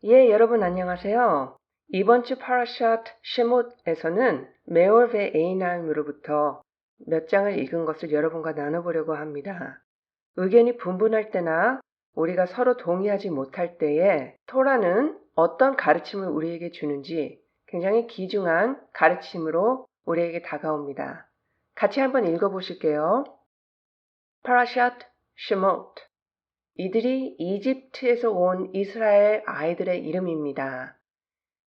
예, 여러분 안녕하세요. 이번 주 파라샷 셰못에서는 메올베 에이나임으로부터 몇 장을 읽은 것을 여러분과 나눠보려고 합니다. 의견이 분분할 때나 우리가 서로 동의하지 못할 때에 토라는 어떤 가르침을 우리에게 주는지 굉장히 귀중한 가르침으로 우리에게 다가옵니다. 같이 한번 읽어보실게요. 파라샷 셰못. 이들이 이집트에서 온 이스라엘 아이들의 이름입니다.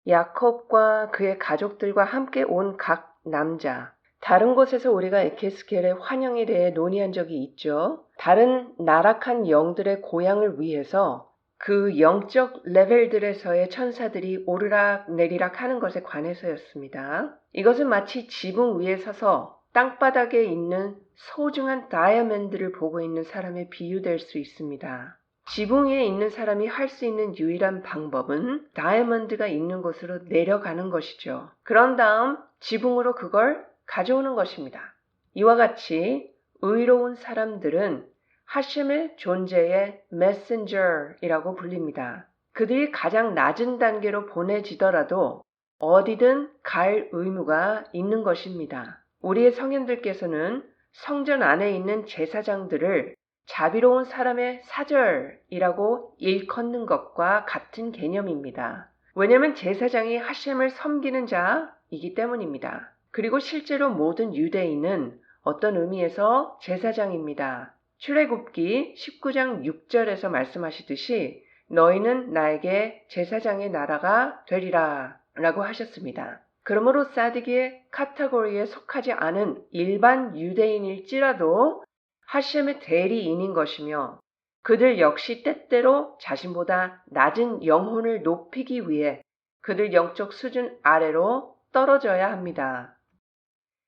야콥과 그의 가족들과 함께 온 각 남자. 다른 곳에서 우리가 에케스겔의 환영에 대해 논의한 적이 있죠. 다른 나락한 영들의 고향을 위해서 그 영적 레벨들에서의 천사들이 오르락 내리락 하는 것에 관해서였습니다. 이것은 마치 지붕 위에 서서 땅바닥에 있는 소중한 다이아몬드를 보고 있는 사람에 비유될 수 있습니다. 지붕 위에 있는 사람이 할 수 있는 유일한 방법은 다이아몬드가 있는 곳으로 내려가는 것이죠. 그런 다음 지붕으로 그걸 가져오는 것입니다. 이와 같이 의로운 사람들은 하셴의 존재의 메신저이라고 불립니다. 그들이 가장 낮은 단계로 보내지더라도 어디든 갈 의무가 있는 것입니다. 우리의 성현들께서는 성전 안에 있는 제사장들을 자비로운 사람의 사절이라고 일컫는 것과 같은 개념입니다. 왜냐하면 제사장이 하셴을 섬기는 자이기 때문입니다. 그리고 실제로 모든 유대인은 어떤 의미에서 제사장입니다. 출애굽기 19장 6절에서 말씀하시듯이 너희는 나에게 제사장의 나라가 되리라 라고 하셨습니다. 그러므로 사드기의 카테고리에 속하지 않은 일반 유대인일지라도 하셴의 대리인인 것이며 그들 역시 때때로 자신보다 낮은 영혼을 높이기 위해 그들 영적 수준 아래로 떨어져야 합니다.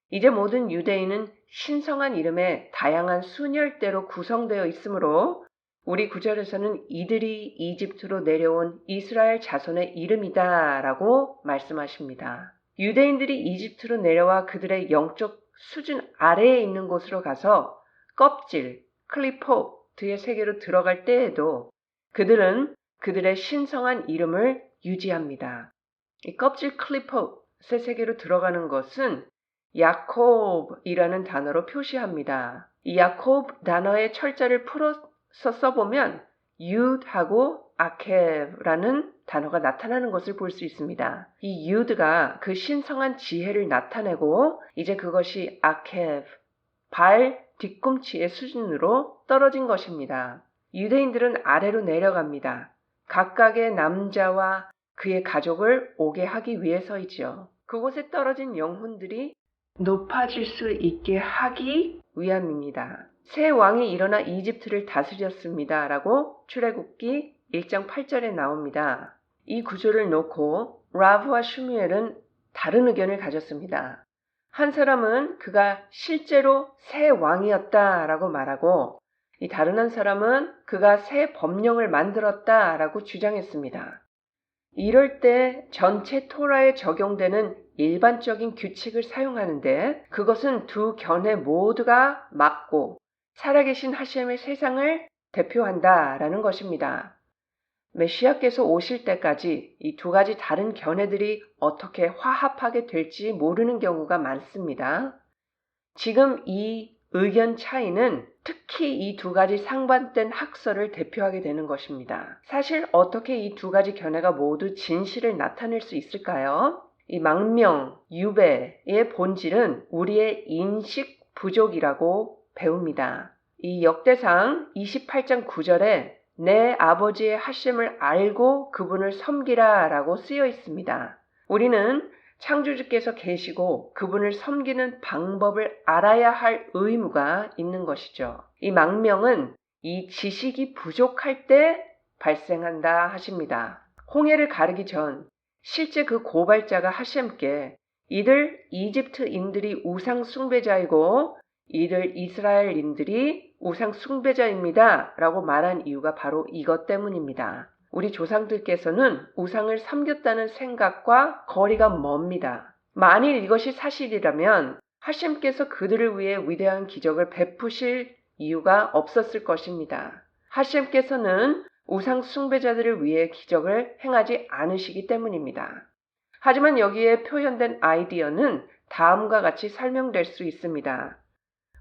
이제 모든 유대인은 신성한 이름의 다양한 순열대로 구성되어 있으므로 우리 구절에서는 이들이 이집트로 내려온 이스라엘 자손의 이름이다 라고 말씀하십니다. 유대인들이 이집트로 내려와 그들의 영적 수준 아래에 있는 곳으로 가서 껍질, 클리포트의 세계로 들어갈 때에도 그들은 그들의 신성한 이름을 유지합니다. 이 껍질 클리포트의 세계로 들어가는 것은 야콥이라는 단어로 표시합니다. 이 야콥 단어의 철자를 풀어서 써보면 유드하고 아케브라는 단어가 나타나는 것을 볼 수 있습니다. 이 유드가 그 신성한 지혜를 나타내고 이제 그것이 아케브, 발 뒤꿈치의 수준으로 떨어진 것입니다. 유대인들은 아래로 내려갑니다. 각각의 남자와 그의 가족을 오게 하기 위해서이지요. 그곳에 떨어진 영혼들이 높아질 수 있게 하기 위함입니다. 새 왕이 일어나 이집트를 다스렸습니다. 라고 출애굽기 1장 8절에 나옵니다. 이 구조를 놓고 라브와 슈무엘은 다른 의견을 가졌습니다. 한 사람은 그가 실제로 새 왕이었다라고 말하고 이 다른 한 사람은 그가 새 법령을 만들었다라고 주장했습니다. 이럴 때 전체 토라에 적용되는 일반적인 규칙을 사용하는데 그것은 두 견해 모두가 맞고 살아계신 하셴의 세상을 대표한다라는 것입니다. 메시아께서 오실 때까지 이 두 가지 다른 견해들이 어떻게 화합하게 될지 모르는 경우가 많습니다. 지금 이 의견 차이는 특히 이 두 가지 상반된 학설을 대표하게 되는 것입니다. 사실 어떻게 이 두 가지 견해가 모두 진실을 나타낼 수 있을까요? 이 망명, 유배의 본질은 우리의 인식 부족이라고 배웁니다. 이 역대상 28장 9절에 내 아버지의 하심을 알고 그분을 섬기라 라고 쓰여 있습니다. 우리는 창조주께서 계시고 그분을 섬기는 방법을 알아야 할 의무가 있는 것이죠. 이 망명은 이 지식이 부족할 때 발생한다 하십니다. 홍해를 가르기 전 실제 그 고발자가 하셴께 이들 이집트인들이 우상 숭배자이고 이들 이스라엘인들이 우상 숭배자입니다 라고 말한 이유가 바로 이것 때문입니다. 우리 조상들께서는 우상을 섬겼다는 생각과 거리가 멉니다. 만일 이것이 사실이라면 하셴께서 그들을 위해 위대한 기적을 베푸실 이유가 없었을 것입니다. 하셴께서는 우상 숭배자들을 위해 기적을 행하지 않으시기 때문입니다. 하지만 여기에 표현된 아이디어는 다음과 같이 설명될 수 있습니다.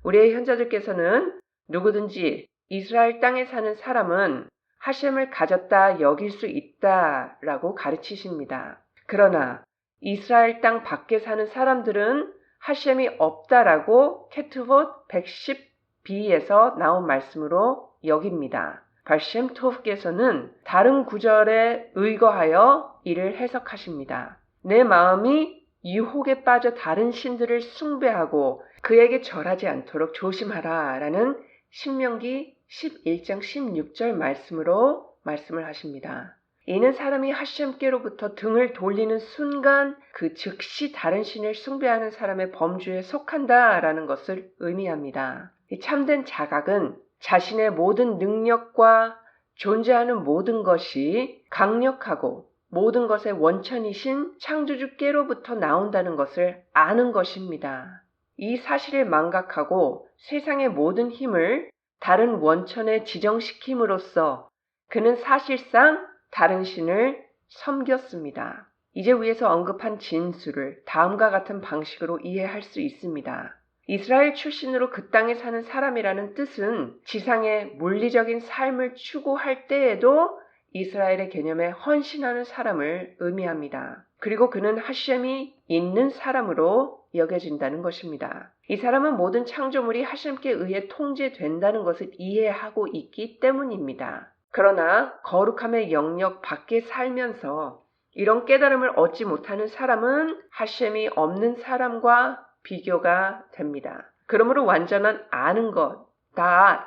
우리의 현자들께서는 누구든지 이스라엘 땅에 사는 사람은 하셴을 가졌다 여길 수 있다라고 가르치십니다. 그러나 이스라엘 땅 밖에 사는 사람들은 하셴이 없다라고 케투봇 110b에서 나온 말씀으로 여깁니다. 발셴토프께서는 다른 구절에 의거하여 이를 해석하십니다. 내 마음이 유혹에 빠져 다른 신들을 숭배하고 그에게 절하지 않도록 조심하라 라는 신명기 11장 16절 말씀으로 말씀을 하십니다. 이는 사람이 하셴께로부터 등을 돌리는 순간 그 즉시 다른 신을 숭배하는 사람의 범주에 속한다라는 것을 의미합니다. 이 참된 자각은 자신의 모든 능력과 존재하는 모든 것이 강력하고 모든 것의 원천이신 창조주께로부터 나온다는 것을 아는 것입니다. 이 사실을 망각하고 세상의 모든 힘을 다른 원천에 지정시킴으로써 그는 사실상 다른 신을 섬겼습니다. 이제 위에서 언급한 진술을 다음과 같은 방식으로 이해할 수 있습니다. 이스라엘 출신으로 그 땅에 사는 사람이라는 뜻은 지상의 물리적인 삶을 추구할 때에도 이스라엘의 개념에 헌신하는 사람을 의미합니다. 그리고 그는 하셴이 있는 사람으로 여겨진다는 것입니다. 이 사람은 모든 창조물이 하셴께 의해 통제된다는 것을 이해하고 있기 때문입니다. 그러나 거룩함의 영역 밖에 살면서 이런 깨달음을 얻지 못하는 사람은 하셴이 없는 사람과 비교가 됩니다. 그러므로 완전한 아는 것, 다앗,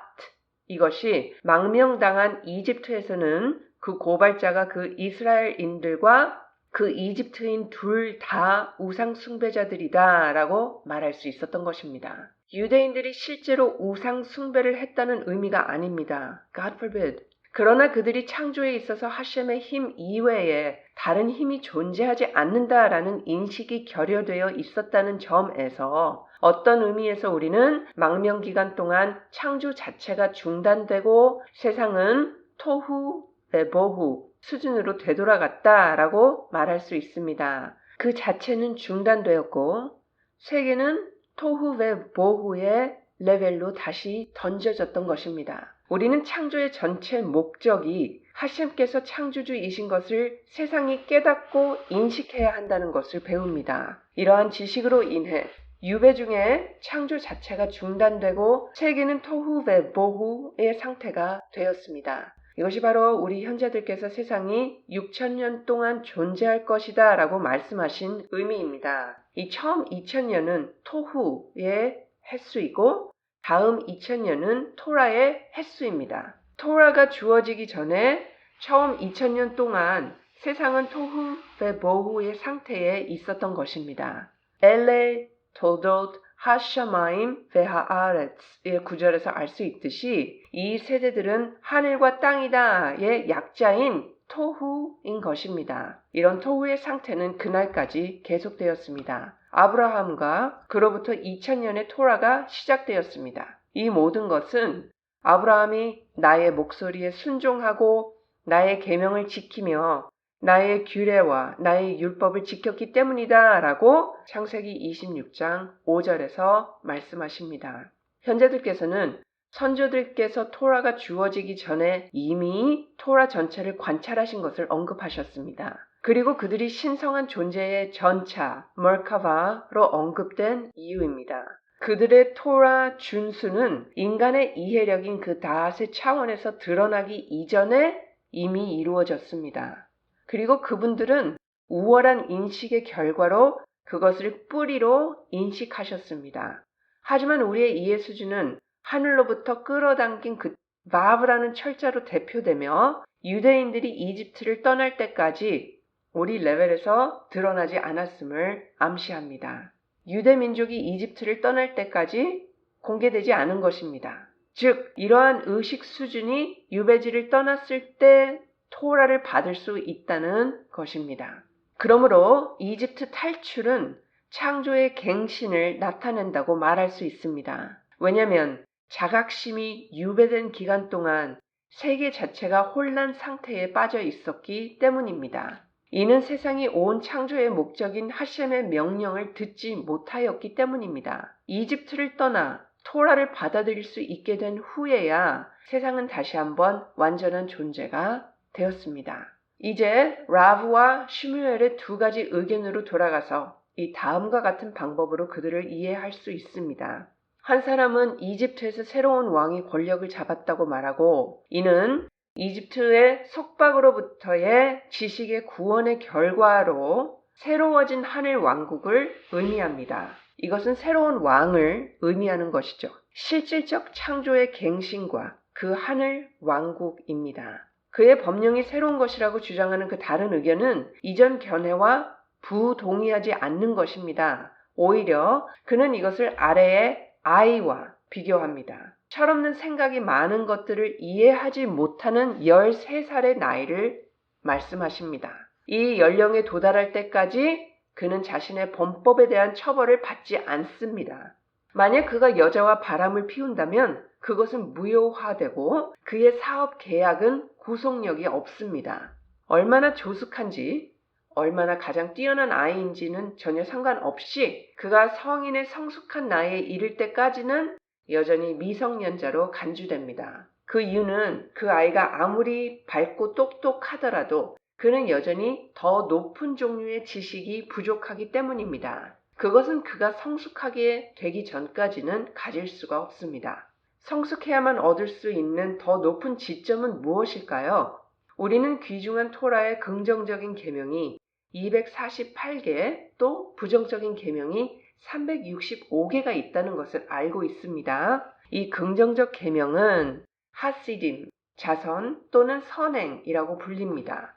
이것이 망명당한 이집트에서는 그 고발자가 그 이스라엘인들과 그 이집트인 둘 다 우상 숭배자들이다 라고 말할 수 있었던 것입니다. 유대인들이 실제로 우상 숭배를 했다는 의미가 아닙니다. God forbid. 그러나 그들이 창조에 있어서 하셴의 힘 이외에 다른 힘이 존재하지 않는다라는 인식이 결여되어 있었다는 점에서 어떤 의미에서 우리는 망명기간 동안 창조 자체가 중단되고 세상은 토후 베보후 수준으로 되돌아갔다라고 말할 수 있습니다. 그 자체는 중단되었고 세계는 토후 베보후의 레벨로 다시 던져졌던 것입니다. 우리는 창조의 전체 목적이 하셴께서 창조주이신 것을 세상이 깨닫고 인식해야 한다는 것을 배웁니다. 이러한 지식으로 인해 유배 중에 창조 자체가 중단되고 세계는 토후베보후의 상태가 되었습니다. 이것이 바로 우리 현자들께서 세상이 6,000년 동안 존재할 것이다 라고 말씀하신 의미입니다. 이 처음 2,000년은 토후의 횟수이고 다음 2000년은 토라의 횟수입니다. 토라가 주어지기 전에 처음 2000년 동안 세상은 토후 베보후의 상태에 있었던 것입니다. 엘레 도돗 하샤마임 베하아레츠의 구절에서 알 수 있듯이 이 세대들은 하늘과 땅이다의 약자인 토후인 것입니다. 이런 토후의 상태는 그날까지 계속되었습니다. 아브라함과 그로부터 2000년의 토라가 시작되었습니다. 이 모든 것은 아브라함이 나의 목소리에 순종하고 나의 계명을 지키며 나의 규례와 나의 율법을 지켰기 때문이다 라고 창세기 26장 5절에서 말씀하십니다. 현자들께서는 선조들께서 토라가 주어지기 전에 이미 토라 전체를 관찰하신 것을 언급하셨습니다. 그리고 그들이 신성한 존재의 전차, 멀카바로 언급된 이유입니다. 그들의 토라 준수는 인간의 이해력인 그 다앗의 차원에서 드러나기 이전에 이미 이루어졌습니다. 그리고 그분들은 우월한 인식의 결과로 그것을 뿌리로 인식하셨습니다. 하지만 우리의 이해 수준은 하늘로부터 끌어당긴 그 바브라는 철자로 대표되며 유대인들이 이집트를 떠날 때까지 우리 레벨에서 드러나지 않았음을 암시합니다. 유대 민족이 이집트를 떠날 때까지 공개되지 않은 것입니다. 즉 이러한 의식 수준이 유배지를 떠났을 때 토라를 받을 수 있다는 것입니다. 그러므로 이집트 탈출은 창조의 갱신을 나타낸다고 말할 수 있습니다. 왜냐하면 자각심이 유배된 기간 동안 세계 자체가 혼란 상태에 빠져 있었기 때문입니다. 이는 세상이 온 창조의 목적인 하셴의 명령을 듣지 못하였기 때문입니다. 이집트를 떠나 토라를 받아들일 수 있게 된 후에야 세상은 다시 한번 완전한 존재가 되었습니다. 이제 라브와 슈무엘의 두 가지 의견으로 돌아가서 이 다음과 같은 방법으로 그들을 이해할 수 있습니다. 한 사람은 이집트에서 새로운 왕이 권력을 잡았다고 말하고, 이는 이집트의 속박으로부터의 지식의 구원의 결과로 새로워진 하늘 왕국을 의미합니다. 이것은 새로운 왕을 의미하는 것이죠. 실질적 창조의 갱신과 그 하늘 왕국입니다. 그의 법령이 새로운 것이라고 주장하는 그 다른 의견은 이전 견해와 부동의하지 않는 것입니다. 오히려 그는 이것을 아래의 아이와 비교합니다. 철없는 생각이 많은 것들을 이해하지 못하는 13살의 나이를 말씀하십니다. 이 연령에 도달할 때까지 그는 자신의 범법에 대한 처벌을 받지 않습니다. 만약 그가 여자와 바람을 피운다면 그것은 무효화되고 그의 사업 계약은 구속력이 없습니다. 얼마나 조숙한지, 얼마나 가장 뛰어난 아이인지는 전혀 상관없이 그가 성인의 성숙한 나이에 이를 때까지는 여전히 미성년자로 간주됩니다. 그 이유는 그 아이가 아무리 밝고 똑똑하더라도 그는 여전히 더 높은 종류의 지식이 부족하기 때문입니다. 그것은 그가 성숙하게 되기 전까지는 가질 수가 없습니다. 성숙해야만 얻을 수 있는 더 높은 지점은 무엇일까요? 우리는 귀중한 토라의 긍정적인 계명이 248개, 또 부정적인 계명이 365개가 있다는 것을 알고 있습니다. 이 긍정적 계명은 하시딤, 자선 또는 선행이라고 불립니다.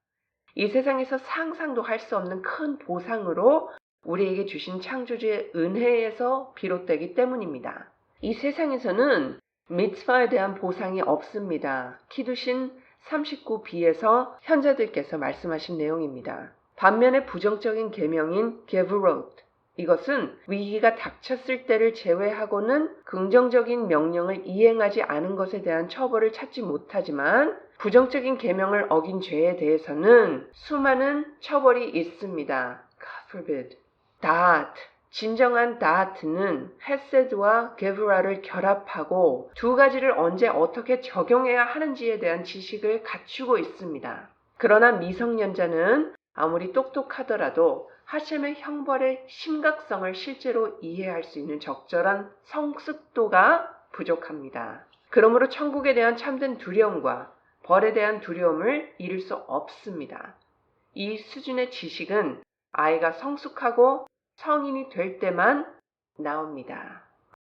이 세상에서 상상도 할 수 없는 큰 보상으로 우리에게 주신 창조주의 은혜에서 비롯되기 때문입니다. 이 세상에서는 미츠바에 대한 보상이 없습니다. 키두신 39b에서 현자들께서 말씀하신 내용입니다. 반면에 부정적인 계명인 게브롯, 이것은 위기가 닥쳤을 때를 제외하고는 긍정적인 명령을 이행하지 않은 것에 대한 처벌을 찾지 못하지만 부정적인 계명을 어긴 죄에 대해서는 수많은 처벌이 있습니다. God forbid. 다트, 진정한 다트는 헤세드와 게브라를 결합하고 두 가지를 언제 어떻게 적용해야 하는지에 대한 지식을 갖추고 있습니다. 그러나 미성년자는 아무리 똑똑하더라도 하셴의 형벌의 심각성을 실제로 이해할 수 있는 적절한 성숙도가 부족합니다. 그러므로 천국에 대한 참된 두려움과 벌에 대한 두려움을 이룰 수 없습니다. 이 수준의 지식은 아이가 성숙하고 성인이 될 때만 나옵니다.